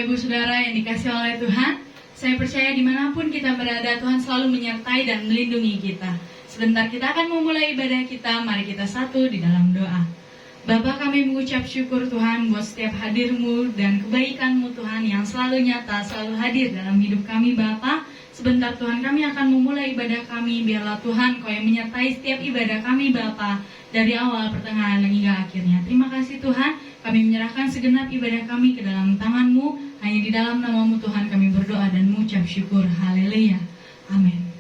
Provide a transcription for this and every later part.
Bapak Ibu Saudara yang dikasih oleh Tuhan, saya percaya dimanapun kita berada, Tuhan selalu menyertai dan melindungi kita. Sebentar kita akan memulai ibadah kita, mari kita satu di dalam doa. Bapa, kami mengucap syukur Tuhan buat setiap hadir-Mu dan kebaikan-Mu Tuhan yang selalu nyata, selalu hadir dalam hidup kami Bapa. Sebentar Tuhan kami akan memulai ibadah kami, biarlah Tuhan Kau yang menyertai setiap ibadah kami Bapa, dari awal, pertengahan, dan hingga akhirnya. Terima kasih Tuhan, kami menyerahkan segenap ibadah kami ke dalam tangan-Mu. Hanya di dalam nama-Mu Tuhan kami berdoa dan mengucap syukur. Haleluya. Amin.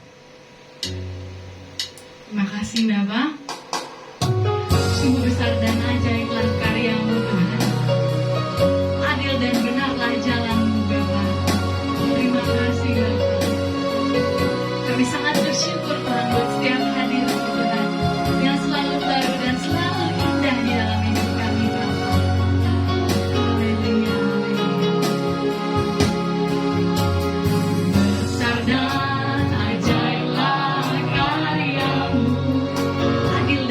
Terima kasih Bapak. Sungguh besar dan ajaiblah karya-Mu Tuhan. Adil dan benarlah jalan-Mu Bapa. Terima kasih Bapak. Kami sangat bersyukur Tuhan buat setiap hadir Tuhan yang selalu baru dan selalu indah di dalam hidup kami Bapa. Haleluya. Besar dan ajaiblah karya-Mu. Adil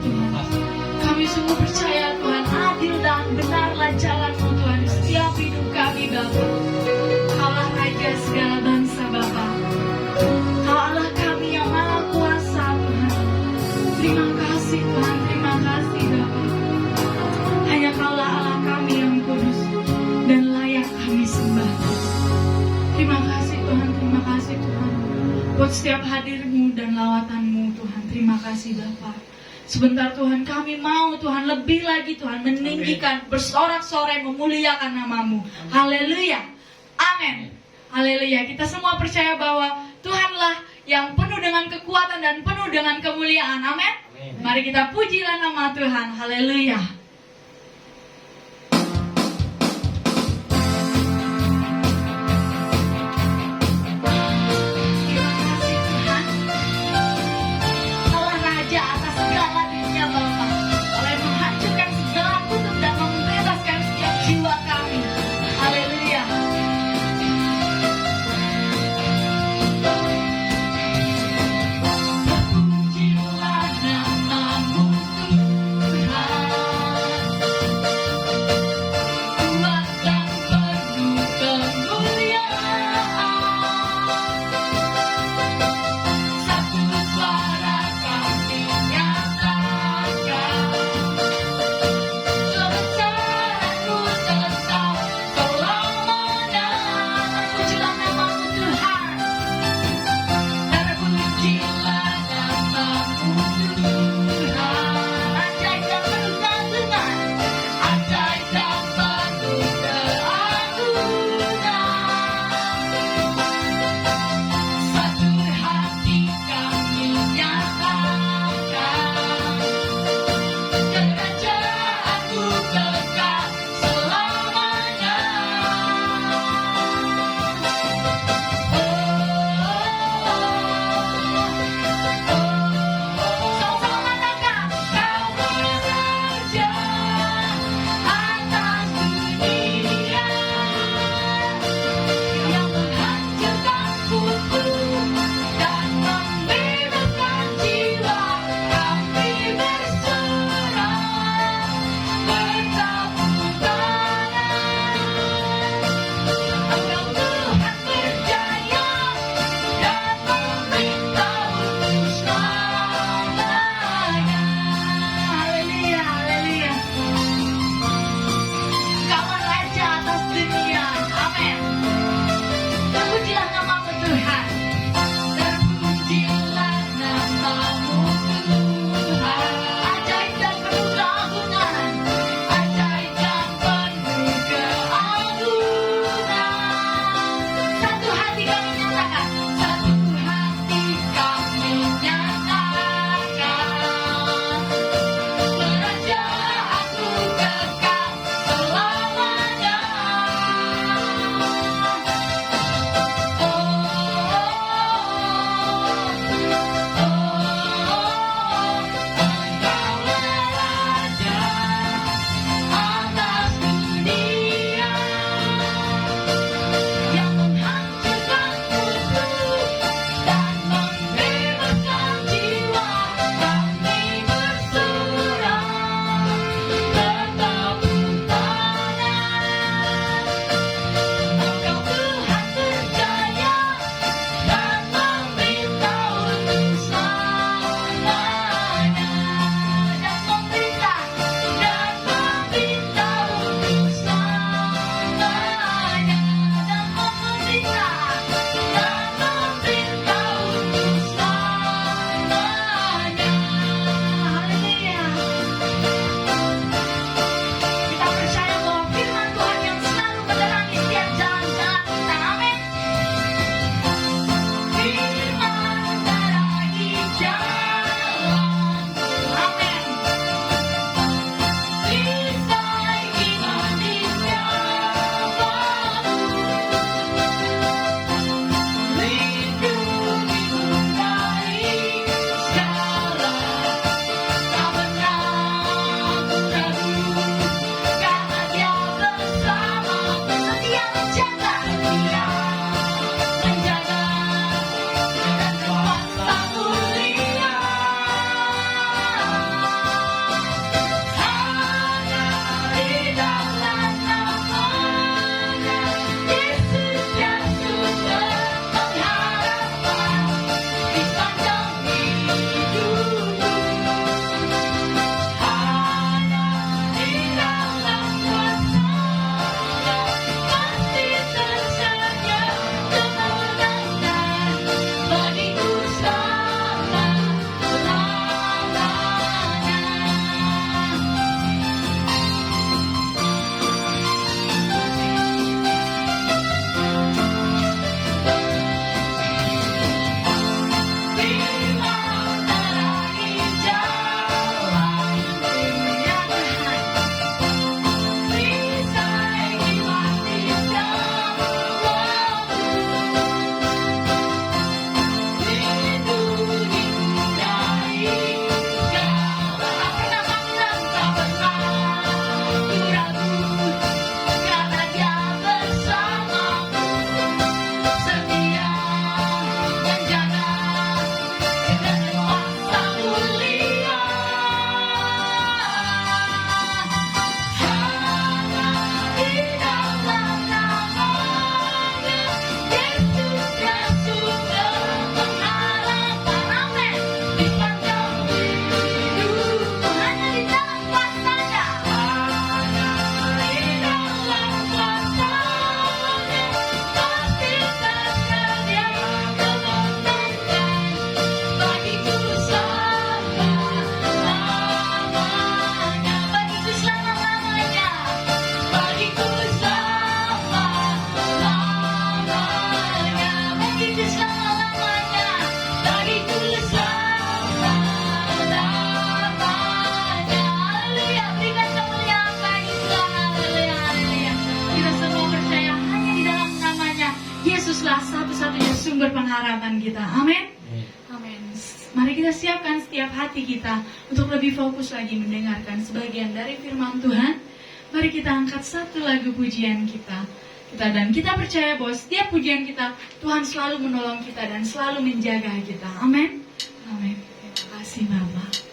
Tuhan. Kami sungguh percaya Tuhan, adil dan benarlah jalan-Mu Tuhan di setiap hidup kami Bapa. Allah Raja segala bangsa Bapa, Kau Allah kami yang maha kuasa Tuhan. Terima kasih Tuhan, terima kasih Bapa. Hanya Kaulah Allah kami yang kudus dan layak kami sembah. Terima kasih Tuhan, terima kasih Tuhan buat setiap hadir-Mu dan lawatan-Mu Tuhan. Terima kasih Bapa. Sebentar Tuhan, kami mau Tuhan lebih lagi Tuhan meninggikan, bersorak-sorai memuliakan nama-Mu. Haleluya. Amin. Haleluya. Kita semua percaya bahwa Tuhanlah yang penuh dengan kekuatan dan penuh dengan kemuliaan. Amin. Mari kita pujilah nama Tuhan. Haleluya. Pujilah namamu Tuhan. kita. Amin. Amin. Mari kita siapkan setiap hati kita untuk lebih fokus lagi mendengarkan sebagian dari firman Tuhan. Mari kita angkat satu lagu pujian kita. Kita percaya bahwa setiap pujian kita, Tuhan selalu menolong kita dan selalu menjaga kita. Amin. Amin. Terima kasih Bapak.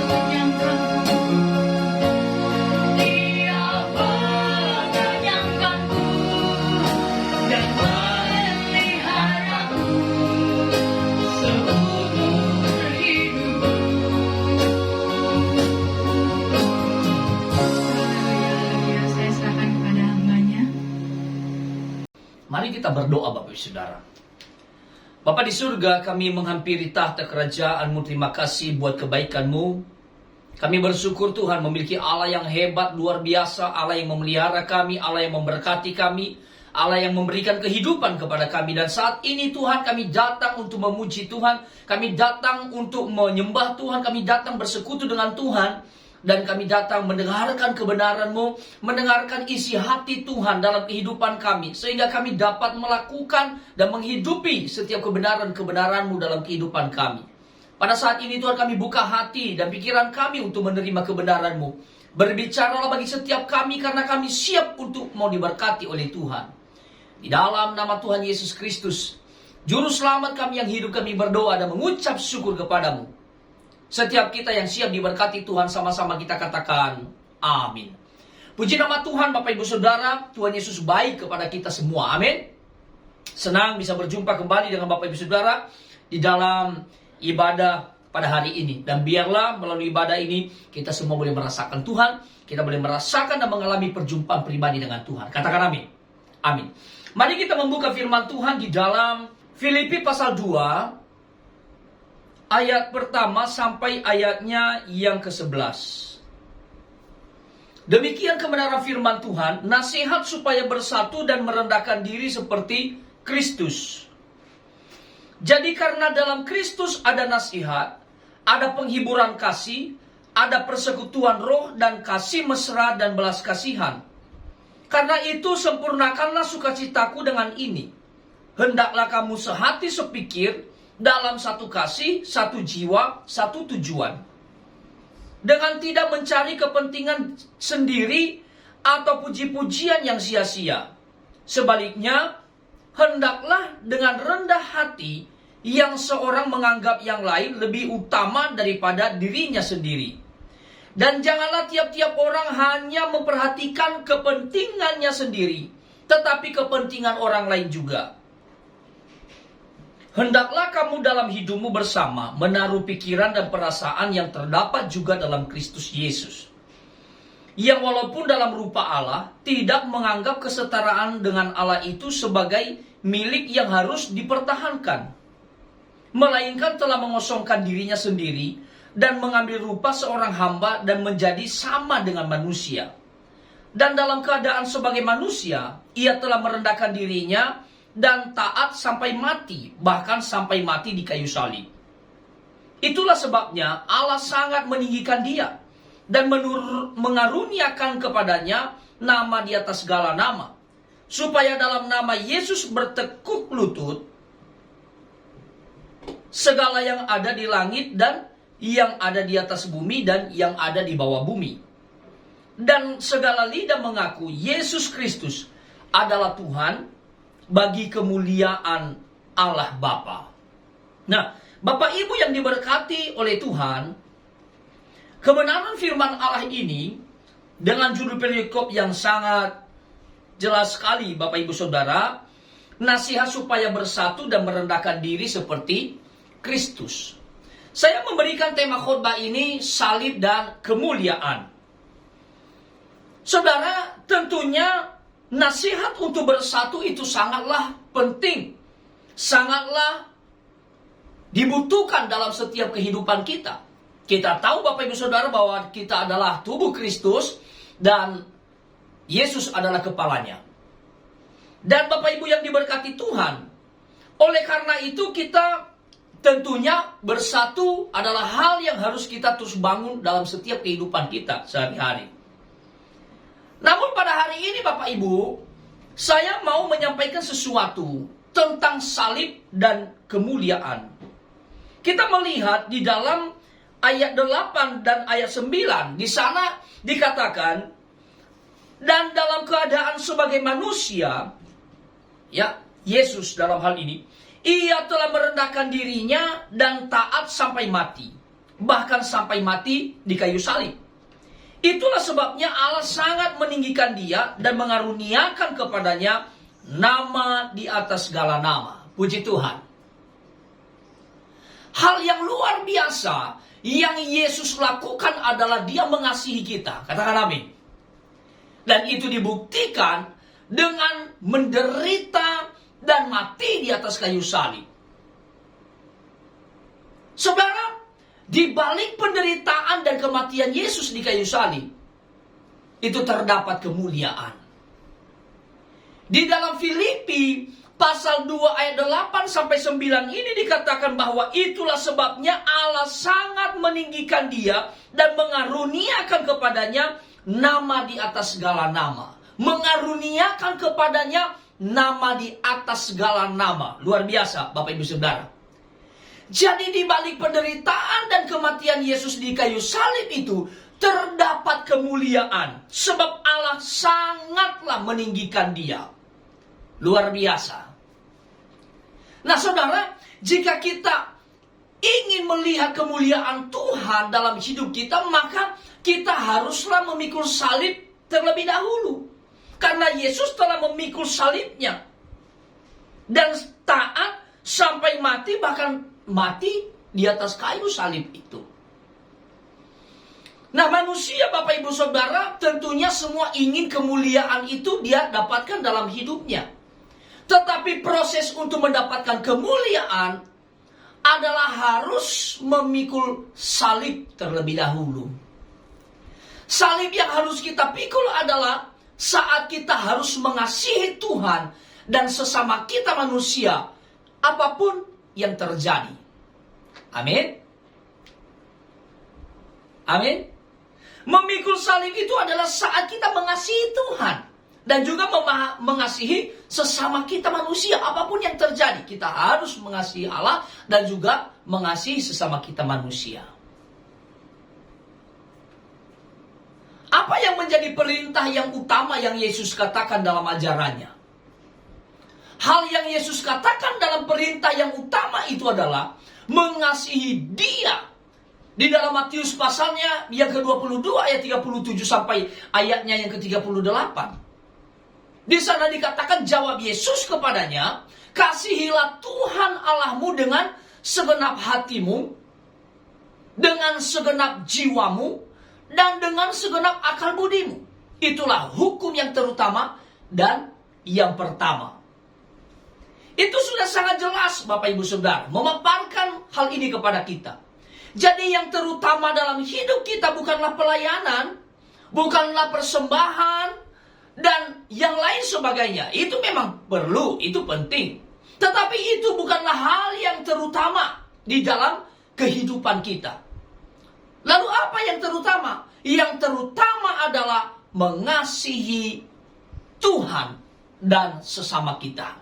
menyangkaku, Dia menyangkaku dan memeliharaku seumur hidupku. Haleluya, saya serahkan kepada hamba-Nya. Mari kita berdoa Bapak Ibu Saudara. Bapa di surga, kami menghampiri tahta kerajaan-Mu. Terima kasih buat kebaikan-Mu. Kami bersyukur Tuhan memiliki Allah yang hebat, luar biasa. Allah yang memelihara kami, Allah yang memberkati kami, Allah yang memberikan kehidupan kepada kami. Dan saat ini Tuhan, kami datang untuk memuji Tuhan. Kami datang untuk menyembah Tuhan. Kami datang bersekutu dengan Tuhan. Dan kami datang mendengarkan kebenaran-Mu, mendengarkan isi hati Tuhan dalam kehidupan kami, sehingga kami dapat melakukan dan menghidupi setiap kebenaran-kebenaran-Mu dalam kehidupan kami. Pada saat ini Tuhan, kami buka hati dan pikiran kami untuk menerima kebenaran-Mu. Berbicaralah bagi setiap kami, karena kami siap untuk mau diberkati oleh Tuhan. Di dalam nama Tuhan Yesus Kristus, Juru Selamat kami yang hidup, kami berdoa dan mengucap syukur kepada-Mu. Setiap kita yang siap diberkati Tuhan, sama-sama kita katakan amin. Puji nama Tuhan Bapak Ibu Saudara. Tuhan Yesus baik kepada kita semua, amin. Senang bisa berjumpa kembali dengan Bapak Ibu Saudara di dalam ibadah pada hari ini. Dan biarlah melalui ibadah ini kita semua boleh merasakan Tuhan. Kita boleh merasakan dan mengalami perjumpaan pribadi dengan Tuhan. Katakan amin. Amin. Mari kita membuka firman Tuhan di dalam Filipi pasal 2 ayat pertama sampai ayatnya yang ke-11. Demikian kebenaran firman Tuhan, nasihat supaya bersatu dan merendahkan diri seperti Kristus. Jadi karena dalam Kristus ada nasihat, ada penghiburan kasih, ada persekutuan roh dan kasih mesra dan belas kasihan. Karena itu sempurnakanlah sukacitaku dengan ini. Hendaklah kamu sehati sepikir, dalam satu kasih, satu jiwa, satu tujuan. Dengan tidak mencari kepentingan sendiri atau puji-pujian yang sia-sia. Sebaliknya, hendaklah dengan rendah hati yang seorang menganggap yang lain lebih utama daripada dirinya sendiri. Dan janganlah tiap-tiap orang hanya memperhatikan kepentingannya sendiri, tetapi kepentingan orang lain juga. Hendaklah kamu dalam hidupmu bersama menaruh pikiran dan perasaan yang terdapat juga dalam Kristus Yesus. Yang walaupun dalam rupa Allah, tidak menganggap kesetaraan dengan Allah itu sebagai milik yang harus dipertahankan. Melainkan telah mengosongkan dirinya sendiri dan mengambil rupa seorang hamba dan menjadi sama dengan manusia. Dan dalam keadaan sebagai manusia, ia telah merendahkan dirinya dan taat sampai mati, bahkan sampai mati di kayu salib. Itulah sebabnya Allah sangat meninggikan dia dan mengaruniakan kepadanya nama di atas segala nama, supaya dalam nama Yesus bertekuk lutut segala yang ada di langit dan yang ada di atas bumi dan yang ada di bawah bumi, dan segala lidah mengaku Yesus Kristus adalah Tuhan, bagi kemuliaan Allah Bapa. Nah, Bapak Ibu yang diberkati oleh Tuhan, kebenaran firman Allah ini dengan judul perikop yang sangat jelas sekali, Bapak Ibu Saudara, nasihat supaya bersatu dan merendahkan diri seperti Kristus. Saya memberikan tema khotbah ini salib dan kemuliaan. Saudara, tentunya nasihat untuk bersatu itu sangatlah penting, sangatlah dibutuhkan dalam setiap kehidupan kita. Kita tahu Bapak Ibu Saudara bahwa kita adalah tubuh Kristus dan Yesus adalah kepalanya. Dan Bapak Ibu yang diberkati Tuhan, oleh karena itu kita tentunya bersatu adalah hal yang harus kita terus bangun dalam setiap kehidupan kita sehari-hari. Namun pada hari ini Bapak Ibu, saya mau menyampaikan sesuatu tentang salib dan kemuliaan. Kita melihat di dalam ayat 8 dan ayat 9, di sana dikatakan, dan dalam keadaan sebagai manusia, ya, Yesus dalam hal ini, ia telah merendahkan dirinya dan taat sampai mati. bahkan sampai mati di kayu salib. Itulah sebabnya Allah sangat meninggikan dia dan mengaruniakan kepadanya nama di atas segala nama. Puji Tuhan. Hal yang luar biasa yang Yesus lakukan adalah dia mengasihi kita. Katakan amin. Dan itu dibuktikan dengan menderita dan mati di atas kayu salib. Saudara, di balik penderitaan dan kematian Yesus di kayu salib, itu terdapat kemuliaan. Di dalam Filipi pasal 2 ayat 8 sampai 9 ini dikatakan bahwa itulah sebabnya Allah sangat meninggikan dia dan mengaruniakan kepadanya nama di atas segala nama. Mengaruniakan kepadanya nama di atas segala nama. Luar biasa, Bapak Ibu Saudara. Jadi di balik penderitaan dan kematian Yesus di kayu salib itu terdapat kemuliaan. Sebab Allah sangatlah meninggikan dia. Luar biasa. Nah saudara, jika kita ingin melihat kemuliaan Tuhan dalam hidup kita, maka kita haruslah memikul salib terlebih dahulu. Karena Yesus telah memikul salibnya. Dan taat sampai mati, bahkan mati di atas kayu salib itu. Nah manusia Bapak Ibu Saudara tentunya semua ingin kemuliaan itu dia dapatkan dalam hidupnya. Tetapi proses untuk mendapatkan kemuliaan adalah harus memikul salib terlebih dahulu. Salib yang harus kita pikul adalah saat kita harus mengasihi Tuhan dan sesama kita manusia, apapun yang terjadi. Amin. Amin. Memikul salib itu adalah saat kita mengasihi Tuhan dan juga mengasihi sesama kita manusia. Apapun yang terjadi, kita harus mengasihi Allah dan juga mengasihi sesama kita manusia. Apa yang menjadi perintah yang utama yang Yesus katakan dalam ajarannya? Hal yang Yesus katakan dalam perintah yang utama itu adalah mengasihi Dia. Di dalam Matius pasalnya yang ke-22 ayat 37 sampai ayatnya yang ke-38. Di sana dikatakan jawab Yesus kepadanya, kasihilah Tuhan Allahmu dengan segenap hatimu, dengan segenap jiwamu, dan dengan segenap akal budimu. Itulah hukum yang terutama dan yang pertama. Itu sudah sangat jelas Bapak Ibu Saudara, memaparkan hal ini kepada kita. Jadi yang terutama dalam hidup kita bukanlah pelayanan, bukanlah persembahan, dan yang lain sebagainya. Itu memang perlu, itu penting. Tetapi itu bukanlah hal yang terutama di dalam kehidupan kita. Lalu apa yang terutama? Yang terutama adalah mengasihi Tuhan dan sesama kita.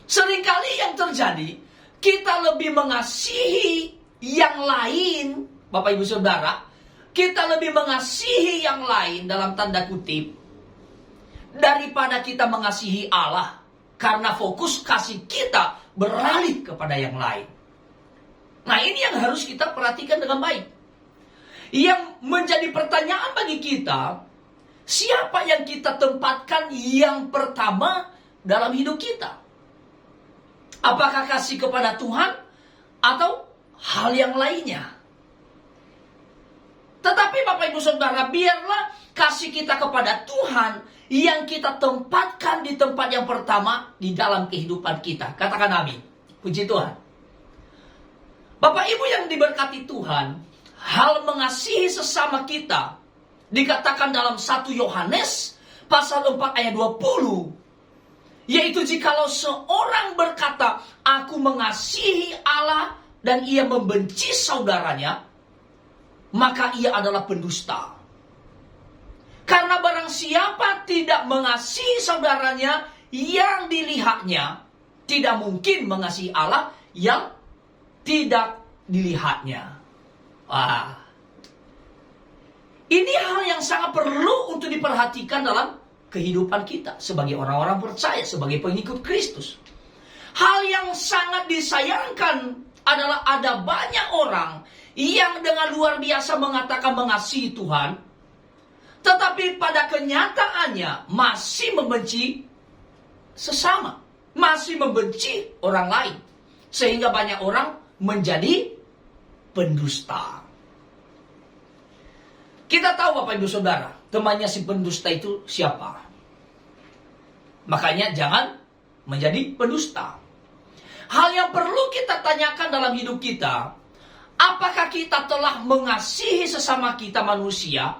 Seringkali yang terjadi, kita lebih mengasihi yang lain, Bapak Ibu Saudara, kita lebih mengasihi yang lain dalam tanda kutip, daripada kita mengasihi Allah. Karena fokus kasih kita beralih kepada yang lain. Nah ini yang harus kita perhatikan dengan baik. Yang menjadi pertanyaan bagi kita, siapa yang kita tempatkan yang pertama dalam hidup kita? Apakah kasih kepada Tuhan atau hal yang lainnya? Tetapi Bapak Ibu Saudara, biarlah kasih kita kepada Tuhan yang kita tempatkan di tempat yang pertama di dalam kehidupan kita. Katakan amin. Puji Tuhan. Bapak Ibu yang diberkati Tuhan, hal mengasihi sesama kita dikatakan dalam 1 Yohanes pasal 4 ayat 20. Yaitu jikalau seorang berkata, aku mengasihi Allah dan ia membenci saudaranya, maka ia adalah pendusta. Karena barang siapa tidak mengasihi saudaranya yang dilihatnya, tidak mungkin mengasihi Allah yang tidak dilihatnya. Wah. Ini hal yang sangat perlu untuk diperhatikan dalam kehidupan kita sebagai orang-orang percaya, sebagai pengikut Kristus. Hal yang sangat disayangkan adalah ada banyak orang yang dengan luar biasa mengatakan mengasihi Tuhan, tetapi pada kenyataannya masih membenci sesama, masih membenci orang lain, sehingga banyak orang menjadi pendusta. Kita tahu Bapak Ibu Saudara, temannya si pendusta itu siapa? Makanya jangan menjadi pendusta. Hal yang perlu kita tanyakan dalam hidup kita, apakah kita telah mengasihi sesama kita manusia,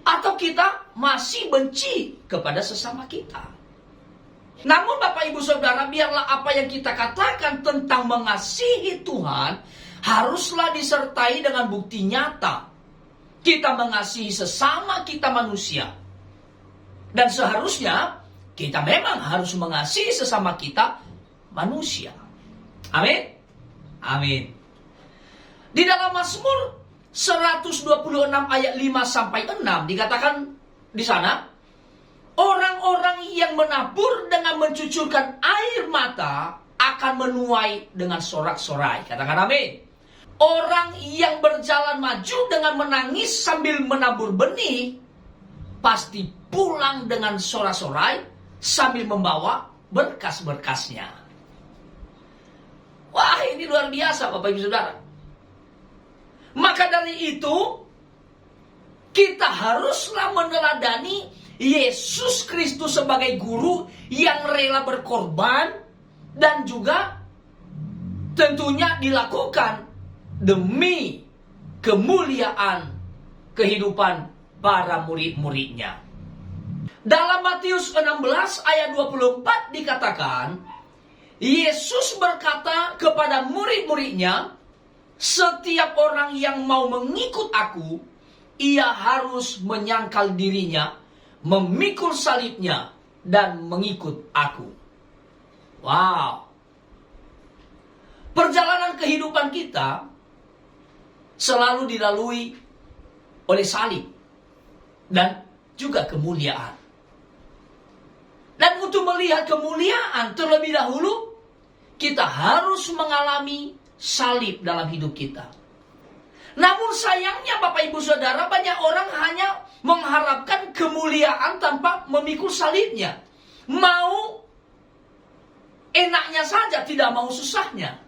atau kita masih benci kepada sesama kita? Namun Bapak Ibu Saudara, biarlah apa yang kita katakan tentang mengasihi Tuhan haruslah disertai dengan bukti nyata. Kita mengasihi sesama kita manusia. Dan seharusnya kita memang harus mengasihi sesama kita manusia. Amin. Amin. Di dalam Mazmur 126 ayat 5 sampai 6 dikatakan di sana, orang-orang yang menabur dengan mencucurkan air mata akan menuai dengan sorak-sorai. Katakan amin. Orang yang berjalan maju dengan menangis sambil menabur benih pasti pulang dengan sorak-sorai sambil membawa berkas-berkasnya. Wah, ini luar biasa Bapak Ibu Saudara. Maka dari itu, kita haruslah meneladani Yesus Kristus sebagai guru yang rela berkorban dan juga tentunya dilakukan demi kemuliaan kehidupan para murid-muridnya. Dalam Matius 16 ayat 24 dikatakan, Yesus berkata kepada murid-muridnya, setiap orang yang mau mengikut aku, ia harus menyangkal dirinya, memikul salibnya, dan mengikut aku. Wow. Perjalanan kehidupan kita selalu dilalui oleh salib dan juga kemuliaan. Dan untuk melihat kemuliaan terlebih dahulu, kita harus mengalami salib dalam hidup kita. Namun sayangnya Bapak Ibu Saudara, banyak orang hanya mengharapkan kemuliaan tanpa memikul salibnya. Mau enaknya saja, tidak mau susahnya.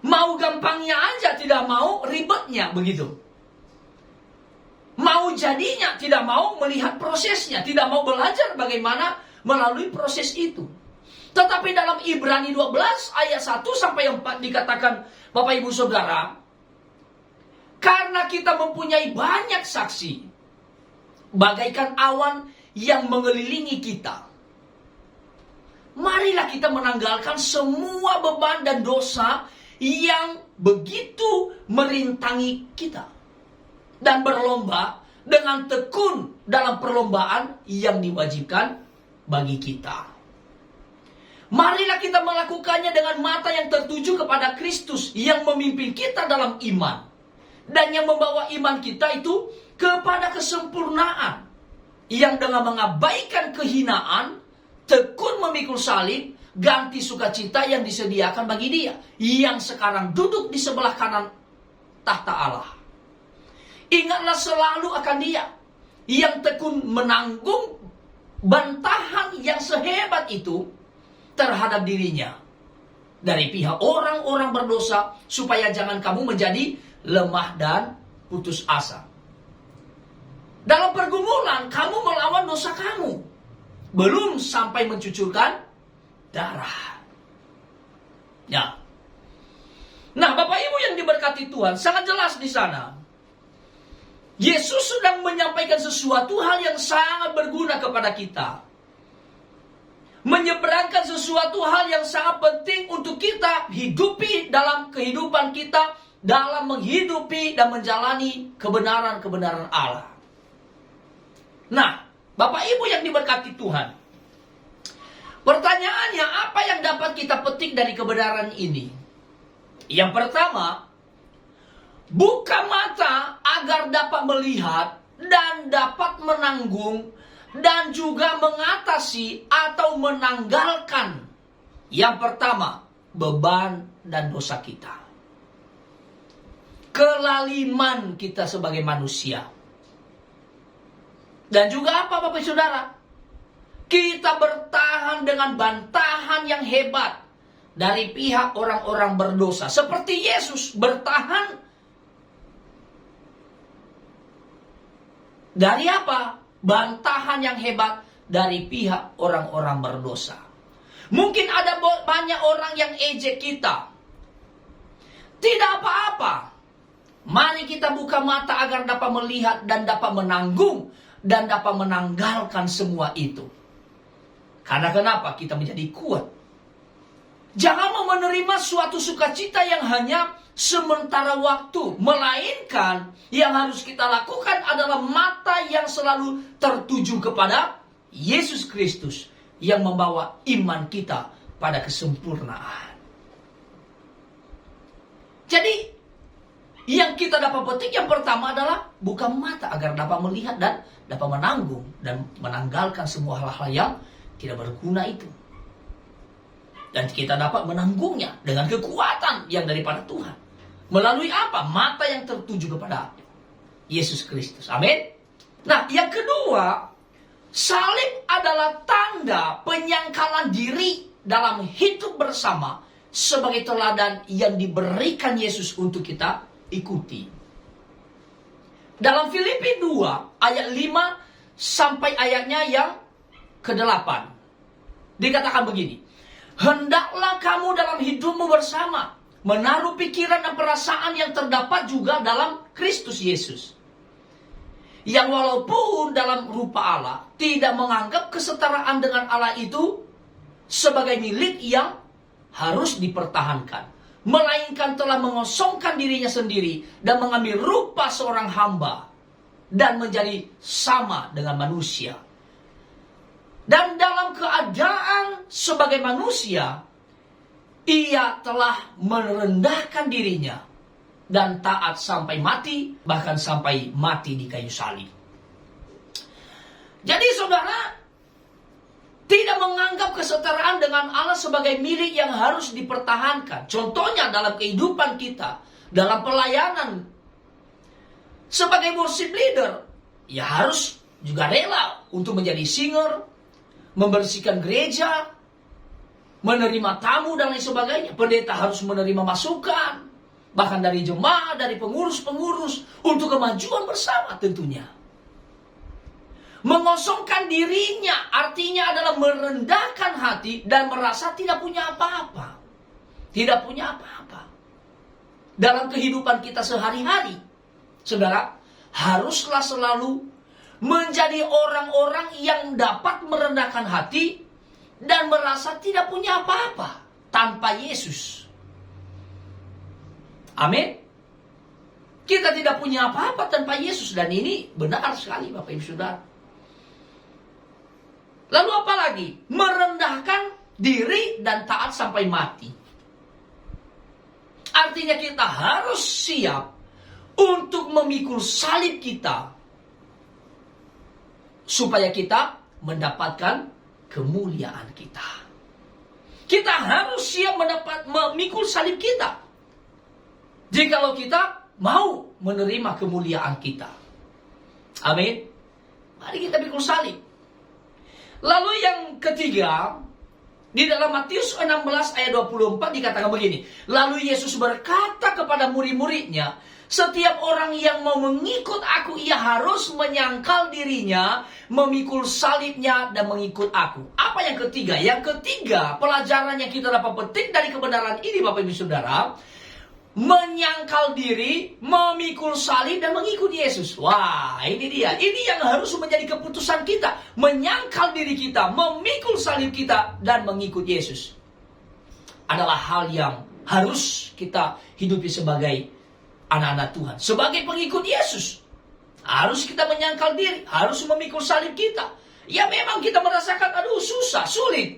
Mau gampangnya aja, tidak mau ribetnya, begitu. Mau jadinya, tidak mau melihat prosesnya, tidak mau belajar bagaimana melalui proses itu. Tetapi dalam Ibrani 12 ayat 1 sampai 4 dikatakan, Bapak Ibu Saudara, karena kita mempunyai banyak saksi, bagaikan awan yang mengelilingi kita, marilah kita menanggalkan semua beban dan dosa yang begitu merintangi kita, dan berlomba dengan tekun dalam perlombaan yang diwajibkan bagi kita. Marilah kita melakukannya dengan mata yang tertuju kepada Kristus yang memimpin kita dalam iman, dan yang membawa iman kita itu kepada kesempurnaan, yang dengan mengabaikan kehinaan, tekun memikul salib, ganti sukacita yang disediakan bagi Dia yang sekarang duduk di sebelah kanan tahta Allah. Ingatlah selalu akan Dia yang tekun menanggung bantahan yang sehebat itu terhadap dirinya dari pihak orang-orang berdosa, supaya jangan kamu menjadi lemah dan putus asa. Dalam pergumulan kamu melawan dosa kamu, belum sampai mencucurkan darah. Ya. Nah, Bapak Ibu yang diberkati Tuhan, sangat jelas di sana. Yesus sedang menyampaikan sesuatu hal yang sangat berguna kepada kita. Menyeberangkan sesuatu hal yang sangat penting untuk kita hidupi dalam kehidupan kita, dalam menghidupi dan menjalani kebenaran-kebenaran Allah. Nah, Bapak Ibu yang diberkati Tuhan, pertanyaannya, apa yang dapat kita petik dari kebenaran ini? Yang pertama, buka mata agar dapat melihat dan dapat menanggung dan juga mengatasi atau menanggalkan, yang pertama, beban dan dosa kita. kelaliman kita sebagai manusia. Dan juga apa Bapak Saudara? Kita bertahan dengan bantahan yang hebat dari pihak orang-orang berdosa. Seperti Yesus bertahan dari apa? Bantahan yang hebat dari pihak orang-orang berdosa. Mungkin ada banyak orang yang ejek kita. Tidak apa-apa. Mari kita buka mata agar dapat melihat dan dapat menanggung dan dapat menanggalkan semua itu. Karena kenapa? Kita menjadi kuat. Jangan mau menerima suatu sukacita yang hanya sementara waktu. Melainkan yang harus kita lakukan adalah mata yang selalu tertuju kepada Yesus Kristus yang membawa iman kita pada kesempurnaan. Jadi yang kita dapat petik yang pertama adalah buka mata agar dapat melihat dan dapat menanggung dan menanggalkan semua hal-hal yang tidak berguna itu. Dan kita dapat menanggungnya dengan kekuatan yang daripada Tuhan. Melalui apa? Mata yang tertuju kepada Yesus Kristus. Amin. Nah, yang kedua, salib adalah tanda penyangkalan diri dalam hidup bersama sebagai teladan yang diberikan Yesus untuk kita ikuti. Dalam Filipi 2 ayat 5 sampai ayatnya yang ke-8 dikatakan begini. Hendaklah kamu dalam hidupmu bersama menaruh pikiran dan perasaan yang terdapat juga dalam Kristus Yesus. Yang walaupun dalam rupa Allah tidak menganggap kesetaraan dengan Allah itu sebagai milik yang harus dipertahankan, melainkan telah mengosongkan dirinya sendiri dan mengambil rupa seorang hamba dan menjadi sama dengan manusia. Dan dalam keadaan sebagai manusia, ia telah merendahkan dirinya dan taat sampai mati, bahkan sampai mati di kayu salib. Jadi saudara, tidak menganggap kesetaraan dengan Allah sebagai milik yang harus dipertahankan. Contohnya dalam kehidupan kita, dalam pelayanan. Sebagai worship leader, ya harus juga rela untuk menjadi singer, membersihkan gereja, menerima tamu dan lain sebagainya. Pendeta harus menerima masukan, bahkan dari jemaat, dari pengurus-pengurus, untuk kemajuan bersama tentunya. Mengosongkan dirinya artinya adalah merendahkan hati dan merasa tidak punya apa-apa. Tidak punya apa-apa. Dalam kehidupan kita sehari-hari, saudara, haruslah selalu menjadi orang-orang yang dapat merendahkan hati dan merasa tidak punya apa-apa tanpa Yesus. Amin. Kita tidak punya apa-apa tanpa Yesus, dan ini benar sekali Bapak Ibu Saudara. Lalu apa lagi? Merendahkan diri dan taat sampai mati. Artinya kita harus siap untuk memikul salib kita supaya kita mendapatkan kemuliaan kita. Kita harus siap memikul salib kita jikalau kita mau menerima kemuliaan kita. Amin. Mari kita pikul salib. Lalu yang ketiga, di dalam Matius 16 ayat 24 dikatakan begini. Lalu Yesus berkata kepada murid-muridnya, setiap orang yang mau mengikut aku, ia harus menyangkal dirinya, memikul salibnya dan mengikut aku. Apa yang ketiga? Yang ketiga, pelajaran yang kita dapat petik dari kebenaran ini Bapak Ibu Saudara, menyangkal diri, memikul salib dan mengikut Yesus. Wah, ini dia. Ini yang harus menjadi keputusan kita. Menyangkal diri kita, memikul salib kita dan mengikut Yesus. Adalah hal yang harus kita hidupi sebagai anak-anak Tuhan. Sebagai pengikut Yesus, harus kita menyangkal diri, harus memikul salib kita. Ya memang kita merasakan, aduh susah, sulit.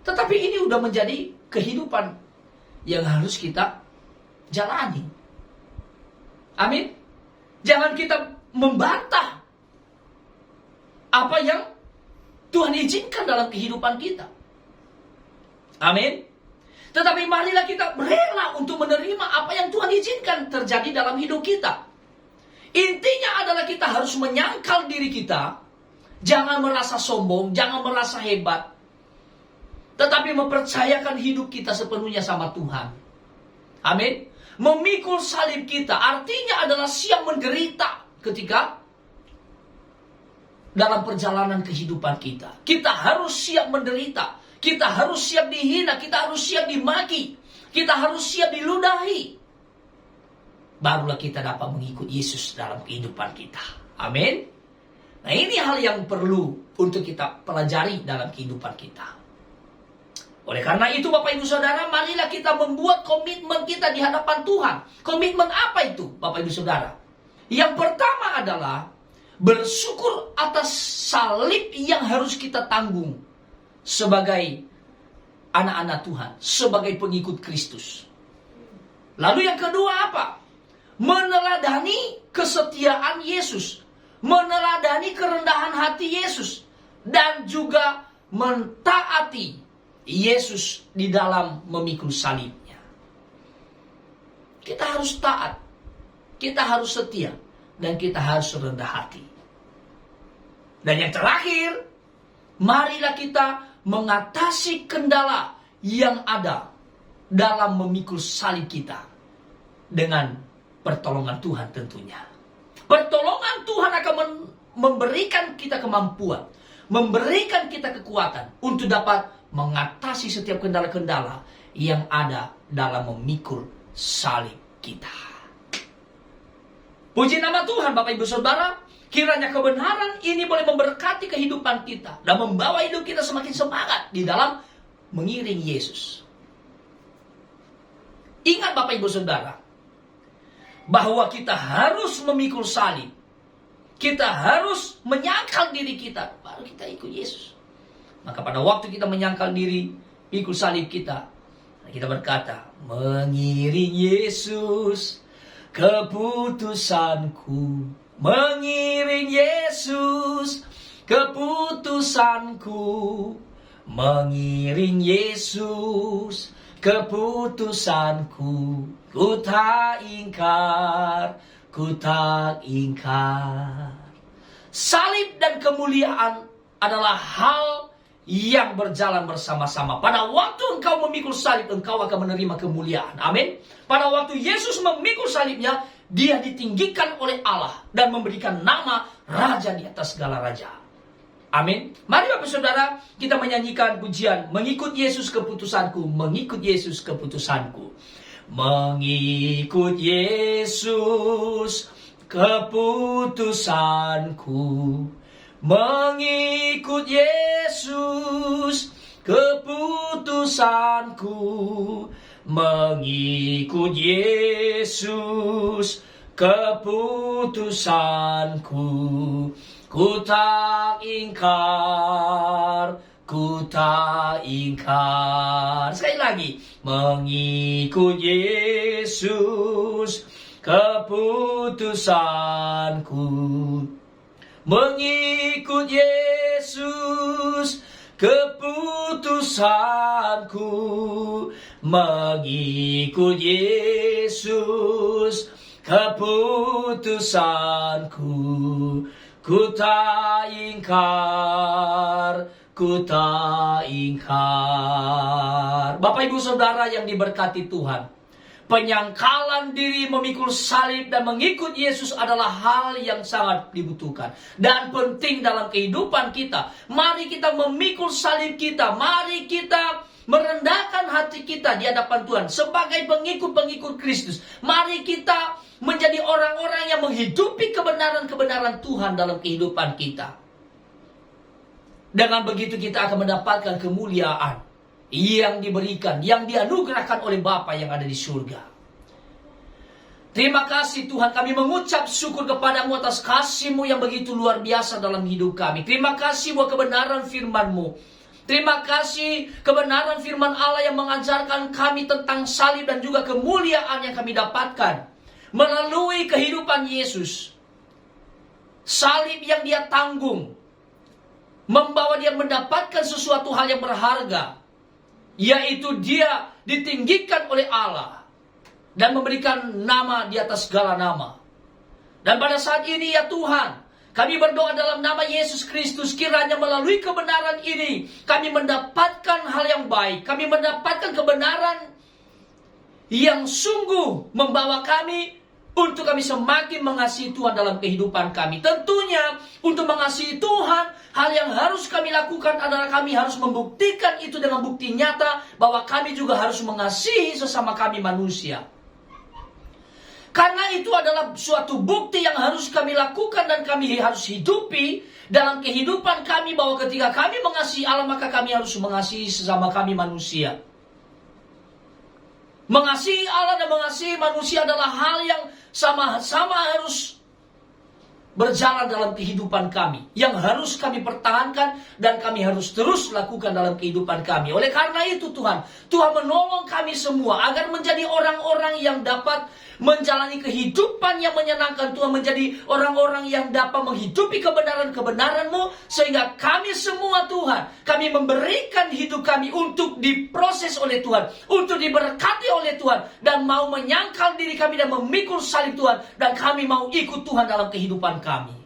Tetapi ini udah menjadi kehidupan yang harus kita jalani. Amin. Jangan kita membantah apa yang Tuhan izinkan dalam kehidupan kita. Amin. Tetapi marilah kita rela untuk menerima apa yang Tuhan izinkan terjadi dalam hidup kita. Intinya adalah kita harus menyangkal diri kita. Jangan merasa sombong, jangan merasa hebat. Tetapi mempercayakan hidup kita sepenuhnya sama Tuhan. Amin. Memikul salib kita artinya adalah siap menderita ketika dalam perjalanan kehidupan kita. Kita harus siap menderita. Kita harus siap dihina. Kita harus siap dimaki. Kita harus siap diludahi. Barulah kita dapat mengikut Yesus dalam kehidupan kita. Amin. Nah, ini hal yang perlu untuk kita pelajari dalam kehidupan kita. Oleh karena itu Bapak Ibu Saudara, marilah kita membuat komitmen kita di hadapan Tuhan. Komitmen apa itu Bapak Ibu Saudara? Yang pertama adalah bersyukur atas salib yang harus kita tanggung sebagai anak-anak Tuhan, sebagai pengikut Kristus. Lalu yang kedua apa? Meneladani kesetiaan Yesus, meneladani kerendahan hati Yesus, dan juga mentaati Yesus di dalam memikul salibnya. Kita harus taat, kita harus setia, dan kita harus rendah hati. Dan yang terakhir, marilah kita mengatasi kendala yang ada dalam memikul salib kita dengan pertolongan Tuhan tentunya. Pertolongan Tuhan akan memberikan kita kemampuan, memberikan kita kekuatan untuk dapat mengatasi setiap kendala-kendala yang ada dalam memikul salib kita. Puji nama Tuhan Bapak Ibu Saudara, kiranya kebenaran ini boleh memberkati kehidupan kita dan membawa hidup kita semakin semangat di dalam mengiring Yesus. Ingat Bapak Ibu Saudara, bahwa kita harus memikul salib. Kita harus menyangkal diri kita, baru kita ikut Yesus. Maka pada waktu kita menyangkal diri, ikut salib kita berkata, mengiring Yesus, keputusanku. Mengiring Yesus, keputusanku. Mengiring Yesus, keputusanku. Ku tak ingkar, ku tak ingkar. Salib dan kemuliaan adalah hal yang berjalan bersama-sama. Pada waktu engkau memikul salib, engkau akan menerima kemuliaan. Amin. Pada waktu Yesus memikul salibnya, dia ditinggikan oleh Allah dan memberikan nama Raja di atas segala raja. Amin. Mari Bapak Saudara, kita menyanyikan pujian mengikut Yesus keputusanku, mengikut Yesus keputusanku. Mengikut Yesus keputusanku. Mengikut Yesus keputusanku. Mengikut Yesus keputusanku. Ku tak ingkar, ku tak ingkar. Sekali lagi. Mengikut Yesus keputusanku. Mengikut Yesus keputusanku. Mengikut Yesus keputusanku. Ku tak ingkar, ku tak ingkar. Bapak Ibu Saudara yang diberkati Tuhan, penyangkalan diri memikul salib dan mengikut Yesus adalah hal yang sangat dibutuhkan dan penting dalam kehidupan kita. Mari kita memikul salib kita, mari kita merendahkan hati kita di hadapan Tuhan sebagai pengikut-pengikut Kristus. Mari kita menjadi orang-orang yang menghidupi kebenaran-kebenaran Tuhan dalam kehidupan kita. Dengan begitu kita akan mendapatkan kemuliaan yang diberikan, yang dianugerahkan oleh Bapa yang ada di surga. Terima kasih Tuhan, kami mengucap syukur kepadamu atas kasih-Mu yang begitu luar biasa dalam hidup kami. Terima kasih buat kebenaran firman-Mu. Terima kasih kebenaran firman Allah yang mengajarkan kami tentang salib dan juga kemuliaan yang kami dapatkan melalui kehidupan Yesus. Salib yang dia tanggung membawa dia mendapatkan sesuatu hal yang berharga, yaitu dia ditinggikan oleh Allah dan memberikan nama di atas segala nama. Dan pada saat ini ya Tuhan, kami berdoa dalam nama Yesus Kristus, kiranya melalui kebenaran ini kami mendapatkan hal yang baik. Kami mendapatkan kebenaran yang sungguh membawa kami untuk kami semakin mengasihi Tuhan dalam kehidupan kami. Tentunya untuk mengasihi Tuhan, hal yang harus kami lakukan adalah kami harus membuktikan itu dengan bukti nyata bahwa kami juga harus mengasihi sesama kami manusia. Karena itu adalah suatu bukti yang harus kami lakukan dan kami harus hidupi dalam kehidupan kami, bahwa ketika kami mengasihi Allah, maka kami harus mengasihi sesama kami manusia. Mengasihi Allah dan mengasihi manusia adalah hal yang sama-sama harus berjalan dalam kehidupan kami, yang harus kami pertahankan dan kami harus terus lakukan dalam kehidupan kami. Oleh karena itu Tuhan menolong kami semua agar menjadi orang-orang yang dapat menjalani kehidupan yang menyenangkan Tuhan, menjadi orang-orang yang dapat menghidupi kebenaran-kebenaran-Mu, sehingga kami semua Tuhan, kami memberikan hidup kami untuk diproses oleh Tuhan, untuk diberkati oleh Tuhan, dan mau menyangkal diri kami dan memikul salib Tuhan, dan kami mau ikut Tuhan dalam kehidupan kami.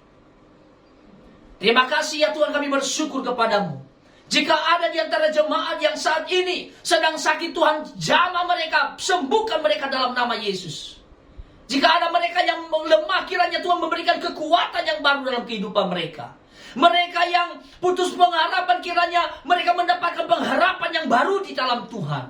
Terima kasih ya Tuhan, kami bersyukur kepadamu. Jika ada di antara jemaat yang saat ini sedang sakit, Tuhan jamah mereka, sembuhkan mereka dalam nama Yesus. Jika ada mereka yang lemah, kiranya Tuhan memberikan kekuatan yang baru dalam kehidupan mereka. Mereka yang putus pengharapan, kiranya mereka mendapatkan pengharapan yang baru di dalam Tuhan.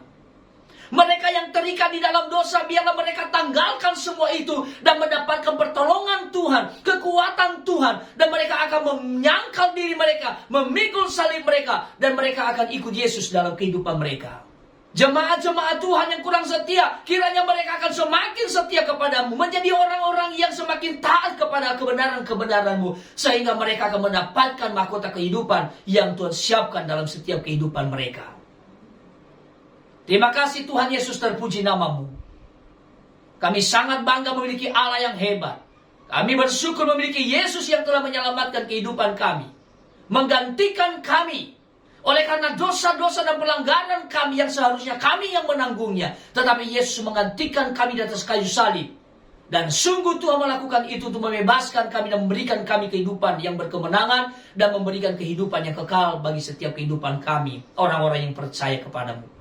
Mereka yang terikat di dalam dosa, biarlah mereka tanggalkan semua itu dan mendapatkan pertolongan Tuhan, kekuatan Tuhan, dan mereka akan menyangkal diri mereka, memikul salib mereka, dan mereka akan ikut Yesus dalam kehidupan mereka. Jemaat-jemaat Tuhan yang kurang setia, kiranya mereka akan semakin setia kepadamu, menjadi orang-orang yang semakin taat kepada kebenaran-kebenaran-Mu, sehingga mereka akan mendapatkan mahkota kehidupan yang Tuhan siapkan dalam setiap kehidupan mereka. Terima kasih Tuhan Yesus, terpuji nama-Mu. Kami sangat bangga memiliki Allah yang hebat. Kami bersyukur memiliki Yesus yang telah menyelamatkan kehidupan kami, menggantikan kami oleh karena dosa-dosa dan pelanggaran kami yang seharusnya kami yang menanggungnya. Tetapi Yesus menggantikan kami di atas kayu salib. Dan sungguh Tuhan melakukan itu untuk membebaskan kami dan memberikan kami kehidupan yang berkemenangan, dan memberikan kehidupan yang kekal bagi setiap kehidupan kami, orang-orang yang percaya kepadamu.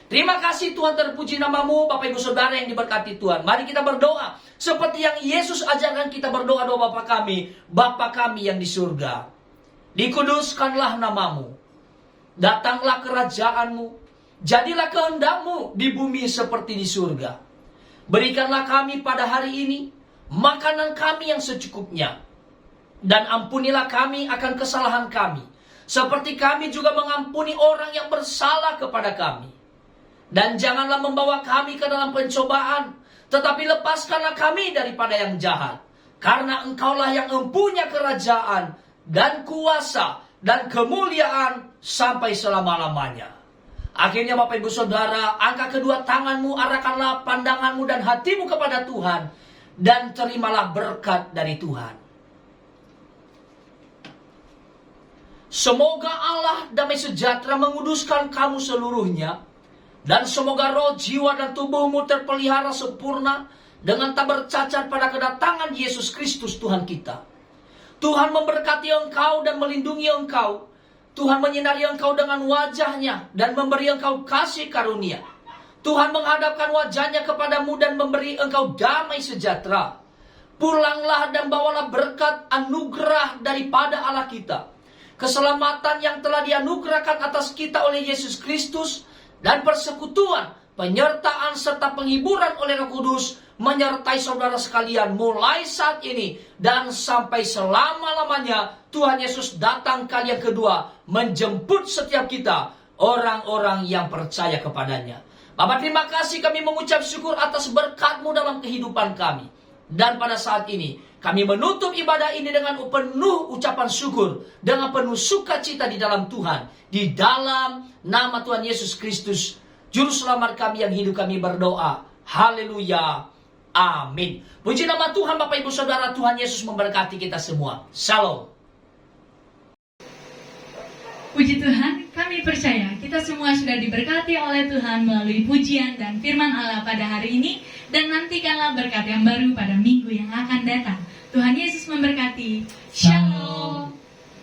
Terima kasih Tuhan, terpuji nama-Mu. Bapak Ibu Saudara yang diberkati Tuhan, mari kita berdoa seperti yang Yesus ajarkan kita berdoa. Doa Bapa kami yang di surga, dikuduskanlah nama-Mu. Datanglah kerajaan-Mu, jadilah kehendak-Mu di bumi seperti di surga. Berikanlah kami pada hari ini makanan kami yang secukupnya, dan ampunilah kami akan kesalahan kami, seperti kami juga mengampuni orang yang bersalah kepada kami. Dan janganlah membawa kami ke dalam pencobaan, tetapi lepaskanlah kami daripada yang jahat. Karena Engkaulah yang mempunyai kerajaan dan kuasa dan kemuliaan sampai selama-lamanya. Akhirnya Bapak Ibu Saudara, angkat kedua tanganmu, arahkanlah pandanganmu dan hatimu kepada Tuhan, dan terimalah berkat dari Tuhan. Semoga Allah damai sejahtera menguduskan kamu seluruhnya, dan semoga roh, jiwa, dan tubuhmu terpelihara sempurna dengan tak bercacat pada kedatangan Yesus Kristus Tuhan kita. Tuhan memberkati engkau dan melindungi engkau. Tuhan menyinari engkau dengan wajahnya dan memberi engkau kasih karunia. Tuhan menghadapkan wajahnya kepadamu dan memberi engkau damai sejahtera. Pulanglah dan bawalah berkat anugerah daripada Allah kita, keselamatan yang telah dianugerahkan atas kita oleh Yesus Kristus, dan persekutuan, penyertaan serta penghiburan oleh Roh Kudus menyertai saudara sekalian mulai saat ini dan sampai selama-lamanya. Tuhan Yesus datang kali yang kedua menjemput setiap kita, orang-orang yang percaya kepadanya. Bapa, terima kasih, kami mengucap syukur atas berkat-Mu dalam kehidupan kami. Dan pada saat ini kami menutup ibadah ini dengan penuh ucapan syukur, dengan penuh sukacita di dalam Tuhan. Di dalam nama Tuhan Yesus Kristus, Juru Selamat kami yang hidup, kami berdoa. Haleluya. Amin. Puji nama Tuhan. Bapak Ibu Saudara, Tuhan Yesus memberkati kita semua. Shalom. Puji Tuhan, kami kami percaya kita semua sudah diberkati oleh Tuhan melalui pujian dan firman Allah pada hari ini, dan nantikanlah berkat yang baru pada minggu yang akan datang. Tuhan Yesus memberkati. Shalom.